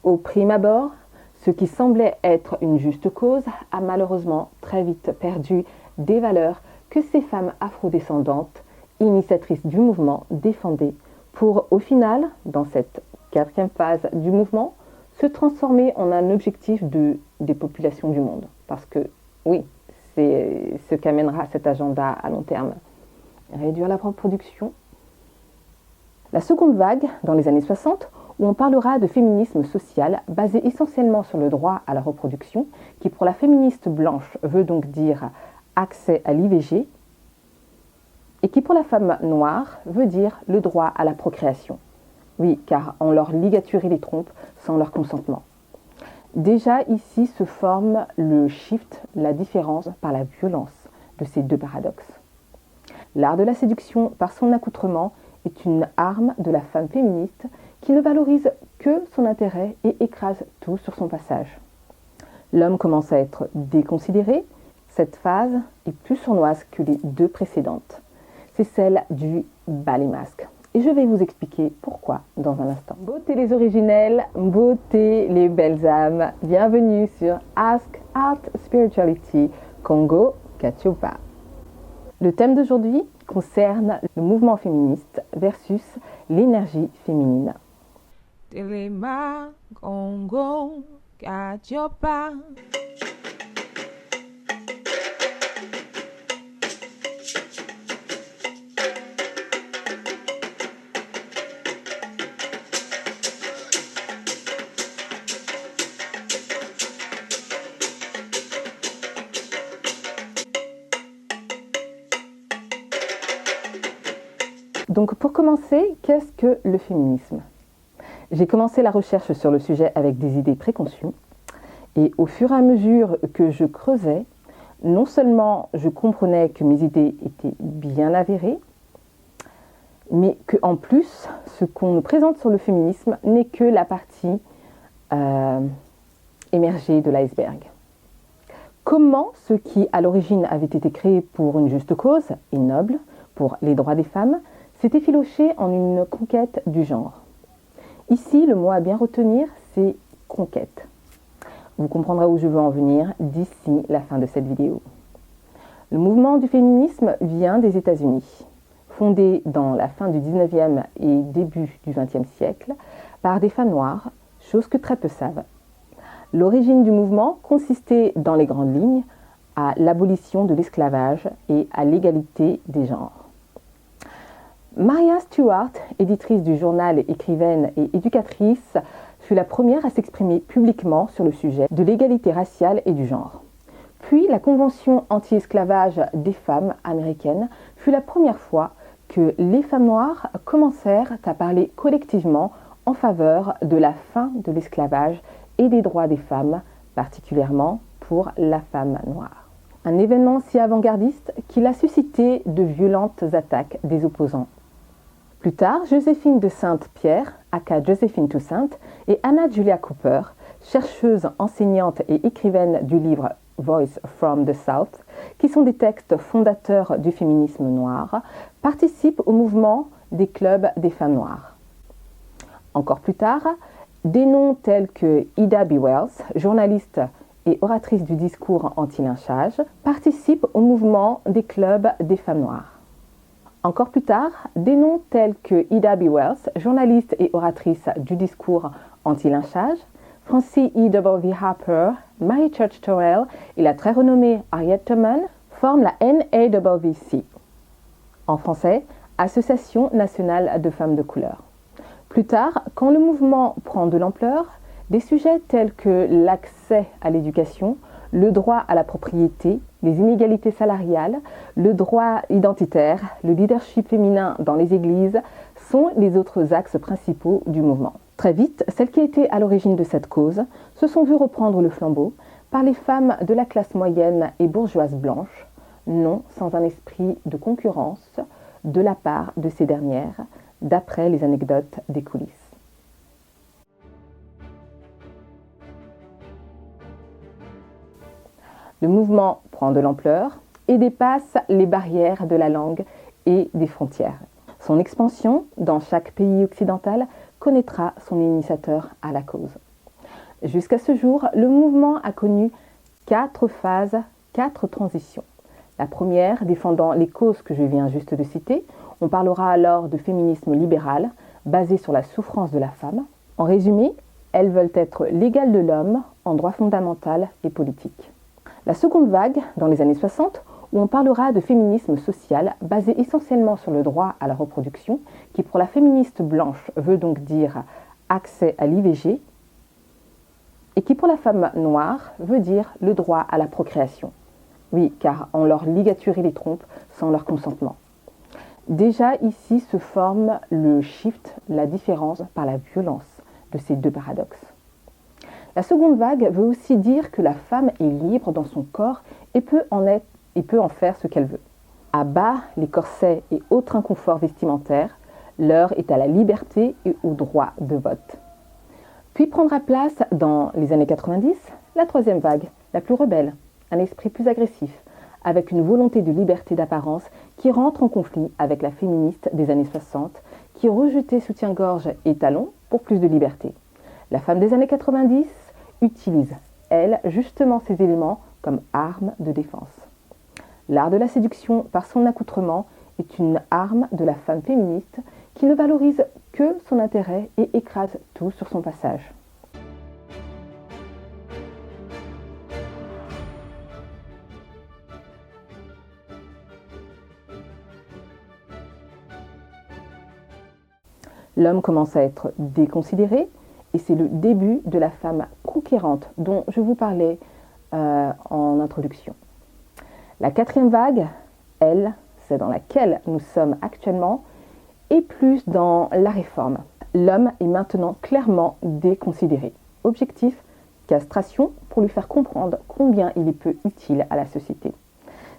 Au prime abord, ce qui semblait être une juste cause a malheureusement très vite perdu des valeurs que ces femmes afrodescendantes, initiatrices du mouvement, défendaient pour, au final, dans cette quatrième phase du mouvement, se transformer en un objectif des populations du monde. Parce que, oui, c'est ce qu'amènera cet agenda à long terme. Réduire la reproduction. La seconde vague, dans les années 60, où on parlera de féminisme social basé essentiellement sur le droit à la reproduction, qui pour la féministe blanche veut donc dire accès à l'IVG, et qui pour la femme noire veut dire le droit à la procréation. Oui, car on leur ligaturait les trompes sans leur consentement. Déjà ici se forme le shift, la différence par la violence de ces deux paradoxes. L'art de la séduction par son accoutrement est une arme de la femme féministe qui ne valorise que son intérêt et écrase tout sur son passage. L'homme commence à être déconsidéré. Cette phase est plus sournoise que les deux précédentes. C'est celle du bas les masques. Et je vais vous expliquer pourquoi dans un instant. Beauté les originelles, beauté les belles âmes. Bienvenue sur Ask Art Spirituality Congo Katiopa. Le thème d'aujourd'hui concerne le mouvement féministe versus l'énergie féminine. Telema Congo Katiopa. Donc pour commencer, qu'est-ce que le féminisme ? J'ai commencé la recherche sur le sujet avec des idées préconçues et au fur et à mesure que je creusais, non seulement je comprenais que mes idées étaient bien avérées, mais qu'en plus, ce qu'on nous présente sur le féminisme n'est que la partie émergée de l'iceberg. Comment ce qui à l'origine avait été créé pour une juste cause et noble, pour les droits des femmes, s'est effiloché en une conquête du genre. Ici, le mot à bien retenir, c'est conquête. Vous comprendrez où je veux en venir d'ici la fin de cette vidéo. Le mouvement du féminisme vient des États-Unis, fondé dans la fin du 19e et début du 20e siècle par des femmes noires, chose que très peu savent. L'origine du mouvement consistait dans les grandes lignes à l'abolition de l'esclavage et à l'égalité des genres. Maria Stewart, éditrice du journal, écrivaine et éducatrice, fut la première à s'exprimer publiquement sur le sujet de l'égalité raciale et du genre. Puis la Convention anti-esclavage des femmes américaines fut la première fois que les femmes noires commencèrent à parler collectivement en faveur de la fin de l'esclavage et des droits des femmes, particulièrement pour la femme noire. Un événement si avant-gardiste qu'il a suscité de violentes attaques des opposants. Plus tard, Joséphine de Sainte-Pierre, aka Joséphine Toussaint, et Anna Julia Cooper, chercheuse, enseignante et écrivaine du livre Voice from the South, qui sont des textes fondateurs du féminisme noir, participent au mouvement des clubs des femmes noires. Encore plus tard, des noms tels que Ida B. Wells, journaliste et oratrice du discours anti-lynchage, participent au mouvement des clubs des femmes noires. Encore plus tard, des noms tels que Ida B. Wells, journaliste et oratrice du discours anti-lynchage, Francie E. W. Harper, Mary Church Terrell et la très renommée Harriet Tubman forment la NAAWC, en français, Association nationale de femmes de couleur. Plus tard, quand le mouvement prend de l'ampleur, des sujets tels que l'accès à l'éducation, le droit à la propriété, les inégalités salariales, le droit identitaire, le leadership féminin dans les églises sont les autres axes principaux du mouvement. Très vite, celles qui étaient à l'origine de cette cause se sont vues reprendre le flambeau par les femmes de la classe moyenne et bourgeoise blanche, non sans un esprit de concurrence de la part de ces dernières, d'après les anecdotes des coulisses. Le mouvement prend de l'ampleur et dépasse les barrières de la langue et des frontières. Son expansion dans chaque pays occidental connaîtra son initiateur à la cause. Jusqu'à ce jour, le mouvement a connu 4 phases, 4 transitions. La première, défendant les causes que je viens juste de citer, on parlera alors de féminisme libéral, basé sur la souffrance de la femme. En résumé, elles veulent être l'égale de l'homme en droit fondamental et politique. La seconde vague, dans les années 60, où on parlera de féminisme social, basé essentiellement sur le droit à la reproduction, qui pour la féministe blanche veut donc dire accès à l'IVG, et qui pour la femme noire veut dire le droit à la procréation. Oui, car on leur ligaturait les trompes sans leur consentement. Déjà ici se forme le shift, la différence par la violence de ces deux paradoxes. La seconde vague veut aussi dire que la femme est libre dans son corps et peut en faire ce qu'elle veut. À bas les corsets et autres inconforts vestimentaires, l'heure est à la liberté et au droit de vote. Puis prendra place, dans les années 90, la troisième vague, la plus rebelle, un esprit plus agressif, avec une volonté de liberté d'apparence qui rentre en conflit avec la féministe des années 60, qui rejetait soutien-gorge et talons pour plus de liberté. La femme des années 90 utilise, elle, justement ces éléments comme arme de défense. L'art de la séduction par son accoutrement est une arme de la femme féministe qui ne valorise que son intérêt et écrase tout sur son passage. L'homme commence à être déconsidéré et c'est le début de la femme conquérante dont je vous parlais en introduction. La quatrième vague, elle, c'est dans laquelle nous sommes actuellement, est plus dans la réforme. L'homme est maintenant clairement déconsidéré. Objectif, castration pour lui faire comprendre combien il est peu utile à la société.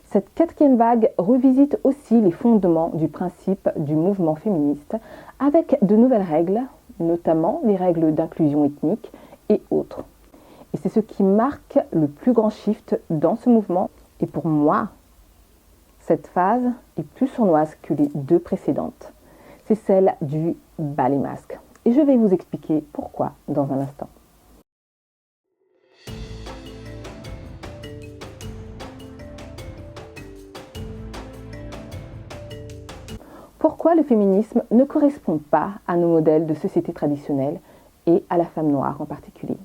Cette quatrième vague revisite aussi les fondements du principe du mouvement féministe avec de nouvelles règles, notamment les règles d'inclusion ethnique et autres. Et c'est ce qui marque le plus grand shift dans ce mouvement. Et pour moi, cette phase est plus sournoise que les deux précédentes. C'est celle du bas les masques. Et je vais vous expliquer pourquoi dans un instant. Pourquoi le féminisme ne correspond pas à nos modèles de société traditionnelle et à la femme noire en particulier?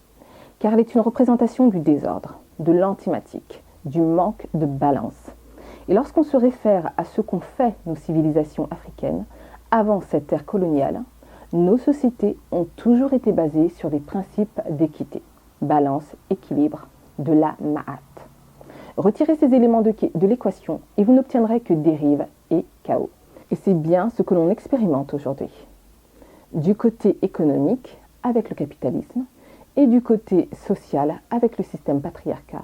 Car elle est une représentation du désordre, de l'antimatique, du manque de balance. Et lorsqu'on se réfère à ce qu'ont fait nos civilisations africaines avant cette ère coloniale, nos sociétés ont toujours été basées sur des principes d'équité, balance, équilibre, de la ma'at. Retirez ces éléments de l'équation et vous n'obtiendrez que dérive et chaos. Et c'est bien ce que l'on expérimente aujourd'hui. Du côté économique, avec le capitalisme, et du côté social, avec le système patriarcat,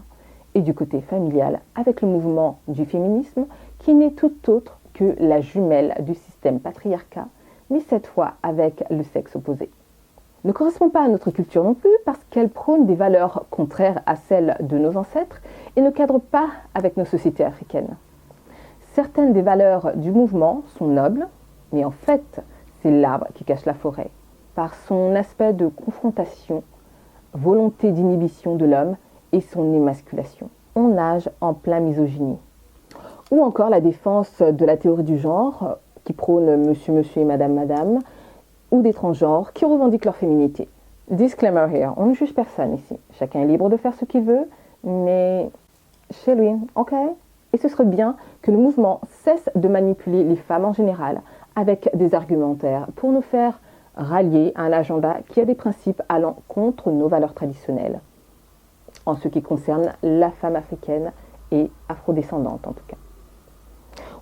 et du côté familial, avec le mouvement du féminisme, qui n'est tout autre que la jumelle du système patriarcat, mais cette fois avec le sexe opposé. Ne correspond pas à notre culture non plus, parce qu'elle prône des valeurs contraires à celles de nos ancêtres et ne cadre pas avec nos sociétés africaines. Certaines des valeurs du mouvement sont nobles, mais en fait, c'est l'arbre qui cache la forêt, par son aspect de confrontation, volonté d'inhibition de l'homme et son émasculation. On nage en plein misogynie. Ou encore la défense de la théorie du genre, qui prône monsieur, monsieur et madame, madame, ou des transgenres qui revendiquent leur féminité. Disclaimer here, on ne juge personne ici. Chacun est libre de faire ce qu'il veut, mais chez lui, ok? Et ce serait bien que le mouvement cesse de manipuler les femmes en général avec des argumentaires pour nous faire rallier à un agenda qui a des principes allant contre nos valeurs traditionnelles, en ce qui concerne la femme africaine et afrodescendante en tout cas.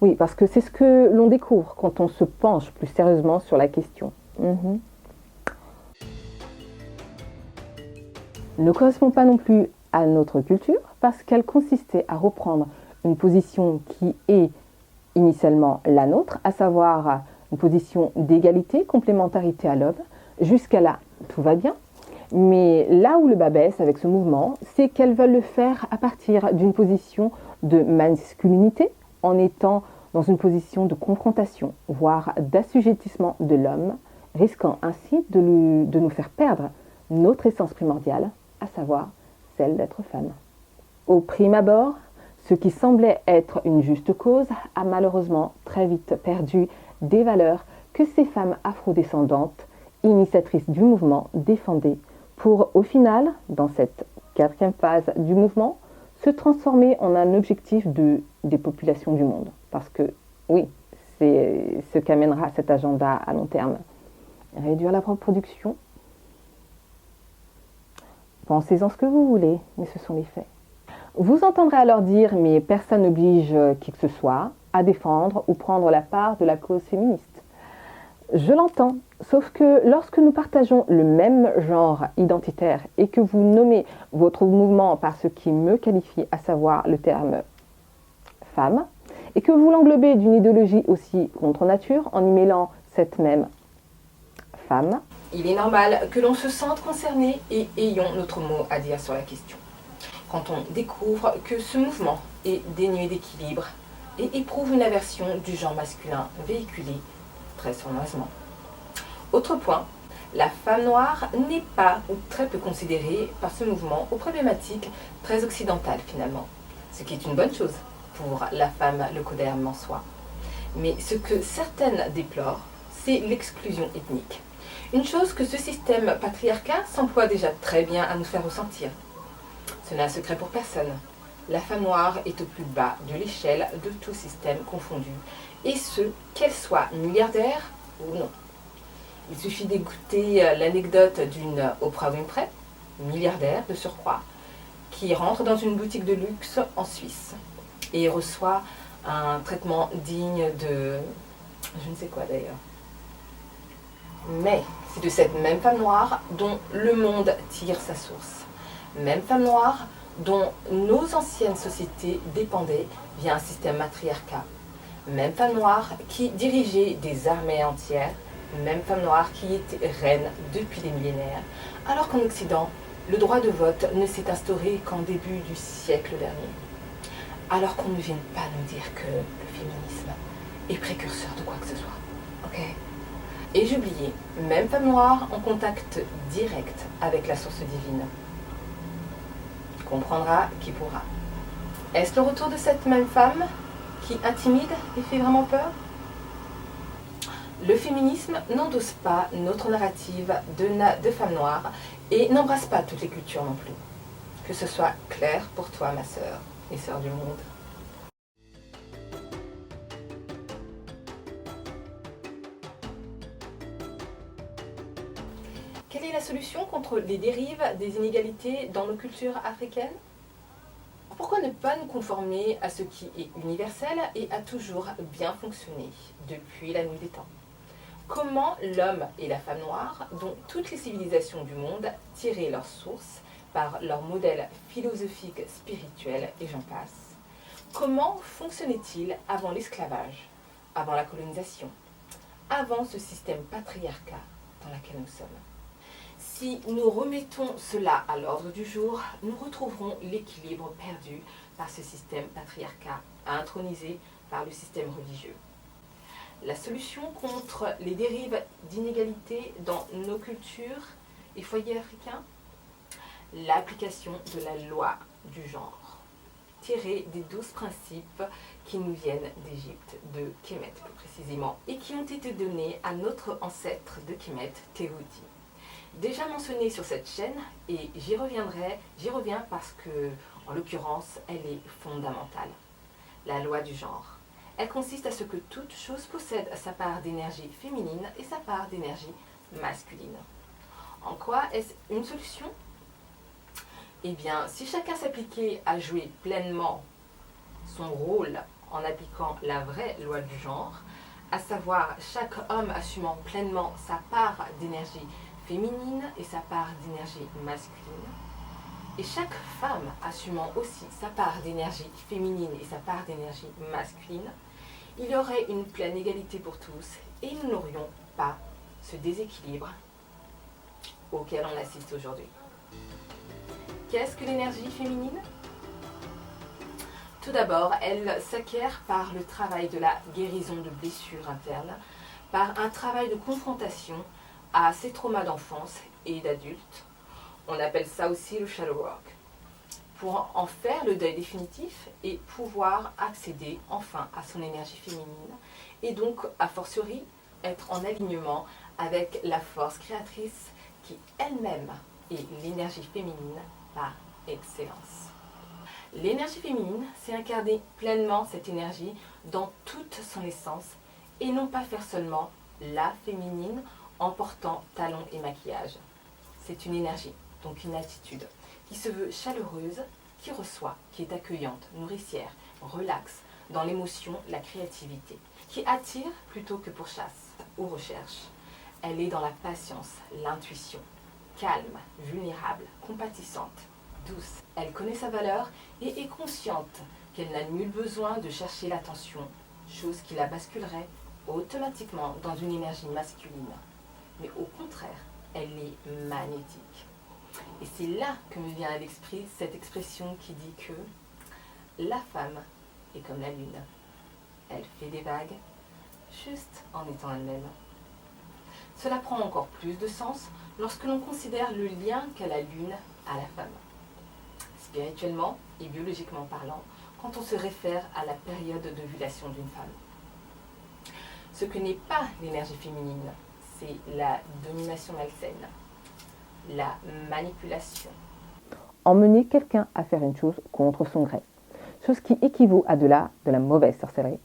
Oui, parce que c'est ce que l'on découvre quand on se penche plus sérieusement sur la question. Ne correspond pas non plus à notre culture parce qu'elle consistait à reprendre une position qui est initialement la nôtre, à savoir une position d'égalité, complémentarité à l'homme. Jusqu'à là, tout va bien. Mais là où le bas baisse avec ce mouvement, c'est qu'elles veulent le faire à partir d'une position de masculinité, en étant dans une position de confrontation, voire d'assujettissement de l'homme, risquant ainsi de nous faire perdre notre essence primordiale, à savoir celle d'être femme. Au prime abord, ce qui semblait être une juste cause a malheureusement très vite perdu des valeurs que ces femmes afrodescendantes, initiatrices du mouvement, défendaient pour, au final, dans cette quatrième phase du mouvement, se transformer en un objectif des populations du monde. Parce que, oui, c'est ce qu'amènera cet agenda à long terme. Réduire la reproduction. Pensez-en ce que vous voulez, mais ce sont les faits. Vous entendrez alors dire, mais personne n'oblige qui que ce soit à défendre ou prendre la part de la cause féministe. Je l'entends, sauf que lorsque nous partageons le même genre identitaire et que vous nommez votre mouvement par ce qui me qualifie, à savoir le terme femme, et que vous l'englobez d'une idéologie aussi contre nature en y mêlant cette même femme, il est normal que l'on se sente concerné et ayons notre mot à dire sur la question. Quand on découvre que ce mouvement est dénué d'équilibre et éprouve une aversion du genre masculin véhiculé très sournoisement. Autre point, la femme noire n'est pas ou très peu considérée par ce mouvement aux problématiques très occidentales finalement, ce qui est une bonne chose pour la femme leucoderme en soi. Mais ce que certaines déplorent, c'est l'exclusion ethnique. Une chose que ce système patriarcal s'emploie déjà très bien à nous faire ressentir. Ce n'est un secret pour personne. La femme noire est au plus bas de l'échelle de tout système confondu, et ce, qu'elle soit milliardaire ou non. Il suffit d'écouter l'anecdote d'une Oprah Winfrey, milliardaire de surcroît, qui rentre dans une boutique de luxe en Suisse et reçoit un traitement digne de... je ne sais quoi d'ailleurs. Mais c'est de cette même femme noire dont le monde tire sa source. Même femme noire dont nos anciennes sociétés dépendaient via un système matriarcat. Même femme noire qui dirigeait des armées entières. Même femme noire qui était reine depuis des millénaires. Alors qu'en Occident, le droit de vote ne s'est instauré qu'en début du siècle dernier. Alors qu'on ne vienne pas nous dire que le féminisme est précurseur de quoi que ce soit. Ok ? Et j'oubliais, même femme noire en contact direct avec la source divine. Comprendra qui pourra. Est-ce le retour de cette même femme qui intimide et fait vraiment peur ? Le féminisme n'endosse pas notre narrative de femme noire et n'embrasse pas toutes les cultures non plus. Que ce soit clair pour toi, ma sœur et sœur du monde. Quelle est la solution contre les dérives des inégalités dans nos cultures africaines ? Pourquoi ne pas nous conformer à ce qui est universel et a toujours bien fonctionné depuis la nuit des temps ? Comment l'homme et la femme noire, dont toutes les civilisations du monde tiraient leur source par leur modèle philosophique, spirituel et j'en passe, comment fonctionnait-il avant l'esclavage, avant la colonisation, avant ce système patriarcat dans lequel nous sommes ? Si nous remettons cela à l'ordre du jour, nous retrouverons l'équilibre perdu par ce système patriarcat, intronisé par le système religieux. La solution contre les dérives d'inégalité dans nos cultures et foyers africains ? L'application de la loi du genre, tirée des 12 principes qui nous viennent d'Égypte, de Kemet plus précisément, et qui ont été donnés à notre ancêtre de Kemet, Tehuti. Déjà mentionné sur cette chaîne, et j'y reviens parce que, en l'occurrence, elle est fondamentale. La loi du genre. Elle consiste à ce que toute chose possède sa part d'énergie féminine et sa part d'énergie masculine. En quoi est-ce une solution ? Eh bien, si chacun s'appliquait à jouer pleinement son rôle en appliquant la vraie loi du genre, à savoir chaque homme assumant pleinement sa part d'énergie féminine et sa part d'énergie masculine, et chaque femme assumant aussi sa part d'énergie féminine et sa part d'énergie masculine, il y aurait une pleine égalité pour tous et nous n'aurions pas ce déséquilibre auquel on assiste aujourd'hui. Qu'est-ce que l'énergie féminine ? Tout d'abord, elle s'acquiert par le travail de la guérison de blessures internes, par un travail de confrontation à ses traumas d'enfance et d'adulte, On appelle ça aussi le shadow work. Pour en faire le deuil définitif et pouvoir accéder enfin à son énergie féminine et donc, a fortiori, être en alignement avec la force créatrice qui elle-même est l'énergie féminine par excellence. L'énergie féminine, c'est incarner pleinement cette énergie dans toute son essence et non pas faire seulement la féminine en portant talons et maquillage. C'est une énergie, donc une attitude, qui se veut chaleureuse, qui reçoit, qui est accueillante, nourricière, relaxe, dans l'émotion, la créativité, qui attire plutôt que pourchasse ou recherche. Elle est dans la patience, l'intuition, calme, vulnérable, compatissante, douce. Elle connaît sa valeur et est consciente qu'elle n'a nul besoin de chercher l'attention, chose qui la basculerait automatiquement dans une énergie masculine. Mais au contraire, elle est magnétique. Et c'est là que me vient à l'esprit cette expression qui dit que la femme est comme la lune. Elle fait des vagues juste en étant elle-même. Cela prend encore plus de sens lorsque l'on considère le lien qu'a la lune à la femme. Spirituellement et biologiquement parlant, quand on se réfère à la période d'ovulation d'une femme. Ce que n'est pas l'énergie féminine, c'est la domination malsaine, la manipulation. Emmener quelqu'un à faire une chose contre son gré, chose qui équivaut à de la mauvaise sorcellerie.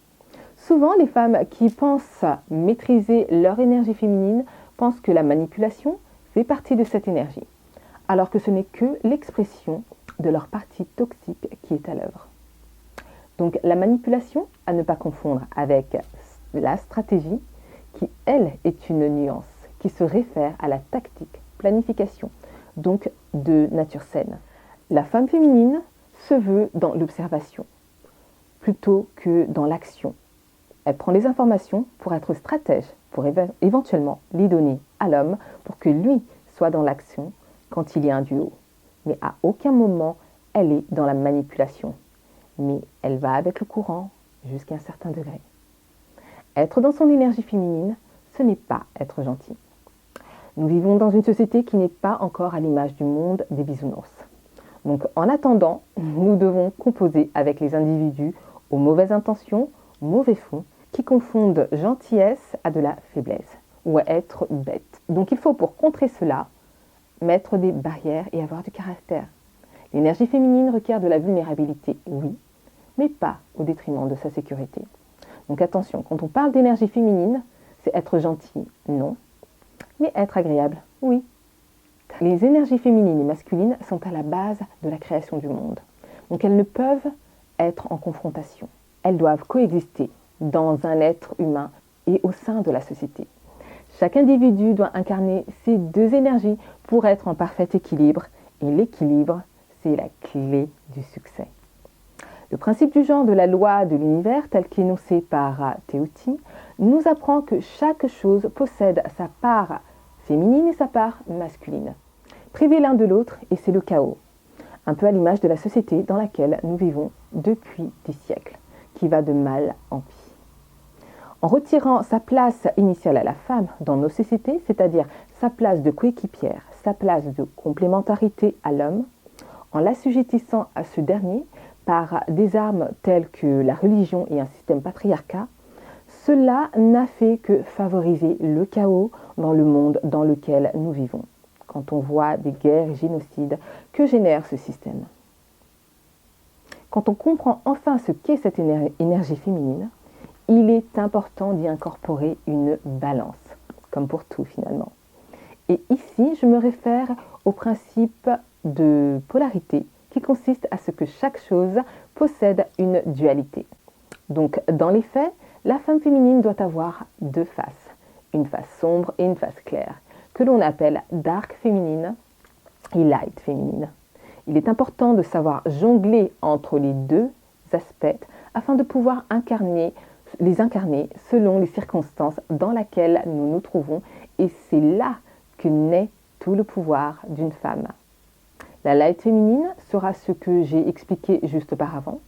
Souvent, les femmes qui pensent maîtriser leur énergie féminine pensent que la manipulation fait partie de cette énergie, alors que ce n'est que l'expression de leur partie toxique qui est à l'œuvre. Donc la manipulation, à ne pas confondre avec la stratégie, qui elle est une nuance, qui se réfère à la tactique, planification, donc de nature saine. La femme féminine se veut dans l'observation, plutôt que dans l'action. Elle prend les informations pour être stratège, pour éventuellement les donner à l'homme pour que lui soit dans l'action quand il y a un duo. Mais à aucun moment, elle est dans la manipulation. Mais elle va avec le courant jusqu'à un certain degré. Être dans son énergie féminine, ce n'est pas être gentil. Nous vivons dans une société qui n'est pas encore à l'image du monde des bisounours. Donc en attendant, nous devons composer avec les individus aux mauvaises intentions, mauvais fonds, qui confondent gentillesse à de la faiblesse ou à être bête. Donc il faut pour contrer cela, mettre des barrières et avoir du caractère. L'énergie féminine requiert de la vulnérabilité, oui, mais pas au détriment de sa sécurité. Donc attention, quand on parle d'énergie féminine, c'est être gentil, non, mais être agréable, oui. Les énergies féminines et masculines sont à la base de la création du monde. Donc elles ne peuvent être en confrontation. Elles doivent coexister dans un être humain et au sein de la société. Chaque individu doit incarner ces deux énergies pour être en parfait équilibre. Et l'équilibre, c'est la clé du succès. Le principe du genre de la loi de l'univers, tel qu'énoncé par Teoti, nous apprend que chaque chose possède sa part féminine et sa part masculine. Privés l'un de l'autre, et c'est le chaos. Un peu à l'image de la société dans laquelle nous vivons depuis des siècles, qui va de mal en pis. En retirant sa place initiale à la femme dans nos sociétés, c'est-à-dire sa place de coéquipière, sa place de complémentarité à l'homme, en l'assujettissant à ce dernier par des armes telles que la religion et un système patriarcat, cela n'a fait que favoriser le chaos dans le monde dans lequel nous vivons, quand on voit des guerres et génocides que génère ce système. Quand on comprend enfin ce qu'est cette énergie féminine, il est important d'y incorporer une balance, comme pour tout finalement. Et ici, je me réfère au principe de polarité qui consiste à ce que chaque chose possède une dualité. Donc, dans les faits, la femme féminine doit avoir deux faces, une face sombre et une face claire, que l'on appelle dark féminine et light féminine. Il est important de savoir jongler entre les deux aspects afin de pouvoir les incarner selon les circonstances dans lesquelles nous nous trouvons, et c'est là que naît tout le pouvoir d'une femme. La light féminine sera ce que j'ai expliqué juste auparavant,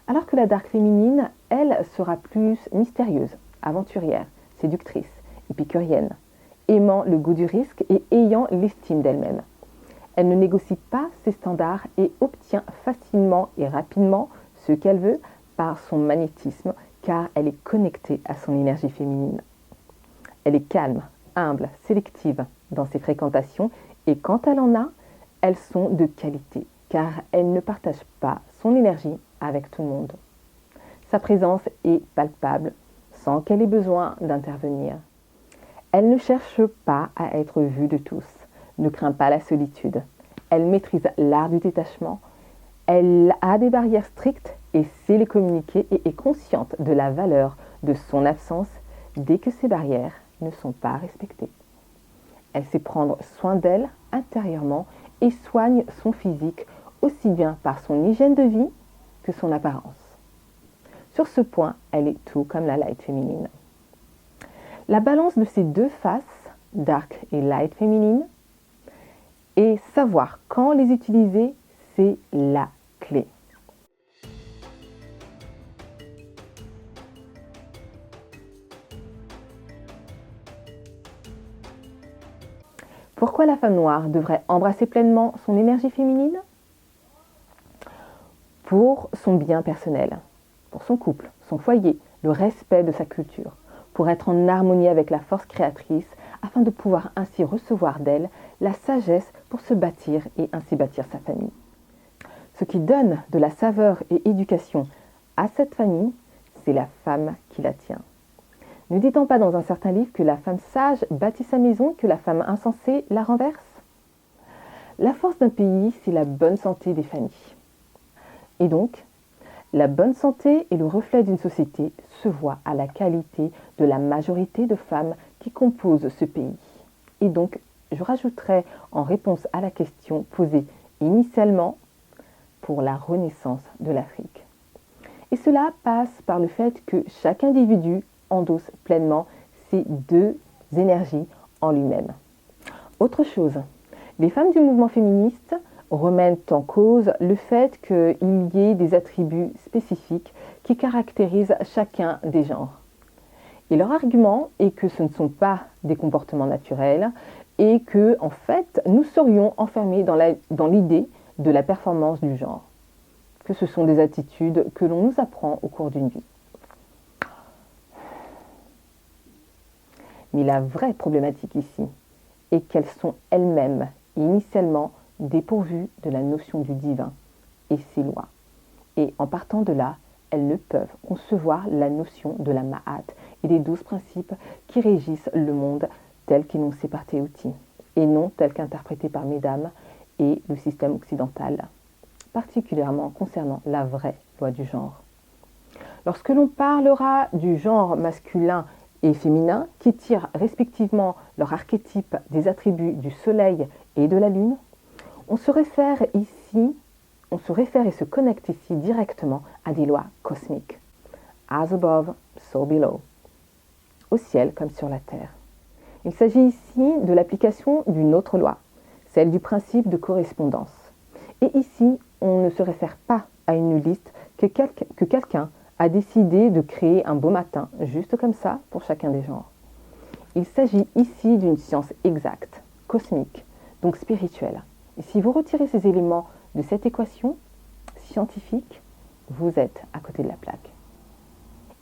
alors que la dark féminine, elle, sera plus mystérieuse, aventurière, séductrice, épicurienne, aimant le goût du risque et ayant l'estime d'elle-même. Elle ne négocie pas ses standards et obtient facilement et rapidement ce qu'elle veut par son magnétisme, car elle est connectée à son énergie féminine. Elle est calme, humble, sélective dans ses fréquentations et quand elle en a, elles sont de qualité, car elle ne partage pas son énergie avec tout le monde. Sa présence est palpable sans qu'elle ait besoin d'intervenir. Elle ne cherche pas à être vue de tous, ne craint pas la solitude. Elle maîtrise l'art du détachement. Elle a des barrières strictes et sait les communiquer et est consciente de la valeur de son absence dès que ces barrières ne sont pas respectées. Elle sait prendre soin d'elle intérieurement et soigne son physique aussi bien par son hygiène de vie que son apparence. Sur ce point, elle est tout comme la light féminine. La balance de ces deux faces, dark et light féminine, et savoir quand les utiliser, c'est la clé. Pourquoi la femme noire devrait embrasser pleinement son énergie féminine? Pour son bien personnel, pour son couple, son foyer, le respect de sa culture, pour être en harmonie avec la force créatrice, afin de pouvoir ainsi recevoir d'elle la sagesse pour se bâtir et ainsi bâtir sa famille. Ce qui donne de la saveur et éducation à cette famille, c'est la femme qui la tient. Ne dit-on pas dans un certain livre que la femme sage bâtit sa maison et que la femme insensée la renverse? La force d'un pays, c'est la bonne santé des familles. Et donc, la bonne santé et le reflet d'une société se voient à la qualité de la majorité de femmes qui composent ce pays. Et donc, je rajouterai en réponse à la question posée initialement pour la renaissance de l'Afrique. Et cela passe par le fait que chaque individu endosse pleinement ces deux énergies en lui-même. Autre chose, les femmes du mouvement féministe remettent en cause le fait qu'il y ait des attributs spécifiques qui caractérisent chacun des genres. Et leur argument est que ce ne sont pas des comportements naturels et que, en fait, nous serions enfermés dans l'idée de la performance du genre, que ce sont des attitudes que l'on nous apprend au cours d'une vie. Mais la vraie problématique ici est qu'elles sont elles-mêmes initialement dépourvues de la notion du divin et ses lois. Et en partant de là, elles ne peuvent concevoir la notion de la Ma'at et des 12 principes qui régissent le monde tel qu'énoncé par Tehuti, et non tel qu'interprété par Mesdames et le système occidental, particulièrement concernant la vraie loi du genre. Lorsque l'on parlera du genre masculin et féminin, qui tirent respectivement leur archétype des attributs du soleil et de la lune, on se réfère et se connecte ici directement à des lois cosmiques. As above, so below. Au ciel comme sur la terre. Il s'agit ici de l'application d'une autre loi, celle du principe de correspondance. Et ici, on ne se réfère pas à une liste que quelqu'un a décidé de créer un beau matin, juste comme ça, pour chacun des genres. Il s'agit ici d'une science exacte, cosmique, donc spirituelle. Et si vous retirez ces éléments de cette équation scientifique, vous êtes à côté de la plaque.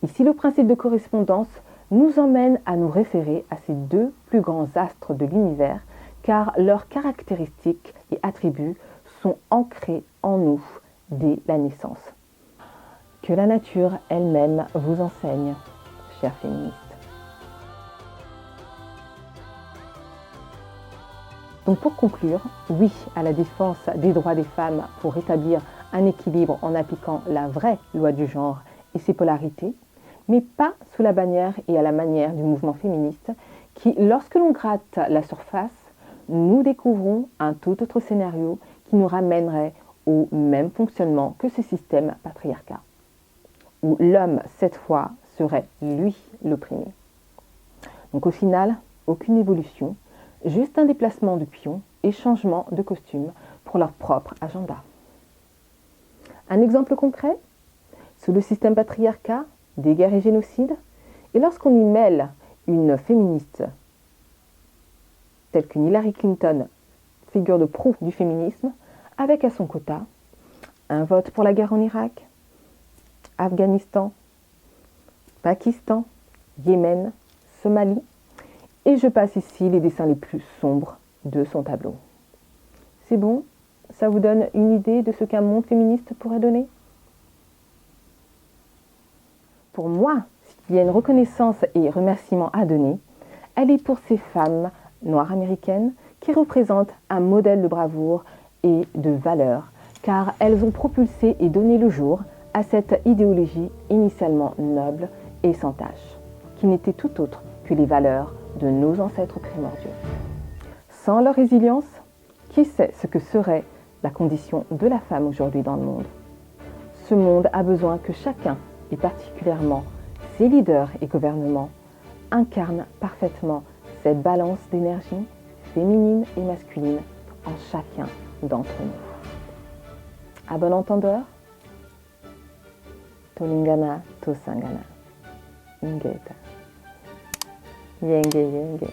Ici, le principe de correspondance nous emmène à nous référer à ces deux plus grands astres de l'univers, car leurs caractéristiques et attributs sont ancrés en nous dès la naissance. Que la nature elle-même vous enseigne, chers féministes. Donc pour conclure, oui à la défense des droits des femmes pour rétablir un équilibre en appliquant la vraie loi du genre et ses polarités, mais pas sous la bannière et à la manière du mouvement féministe qui, lorsque l'on gratte la surface, nous découvrons un tout autre scénario qui nous ramènerait au même fonctionnement que ce système patriarcat, où l'homme, cette fois, serait, lui, l'opprimé. Donc au final, aucune évolution, juste un déplacement de pions et changement de costume pour leur propre agenda. Un exemple concret, sous le système patriarcat, des guerres et génocides, et lorsqu'on y mêle une féministe telle qu'une Hillary Clinton, figure de proue du féminisme, avec à son quota un vote pour la guerre en Irak, Afghanistan, Pakistan, Yémen, Somalie, et je passe ici les dessins les plus sombres de son tableau. C'est bon? Ça vous donne une idée de ce qu'un monde féministe pourrait donner? Pour moi, s'il y a une reconnaissance et remerciement à donner, elle est pour ces femmes noires américaines qui représentent un modèle de bravoure et de valeur, car elles ont propulsé et donné le jour à cette idéologie initialement noble et sans tache, qui n'était tout autre que les valeurs de nos ancêtres primordiaux. Sans leur résilience, qui sait ce que serait la condition de la femme aujourd'hui dans le monde? Ce monde a besoin que chacun, et particulièrement ses leaders et gouvernements, incarnent parfaitement cette balance d'énergie féminine et masculine en chacun d'entre nous. À bon entendeur, Tolingana Tosangana Ingeta Yenge Yenge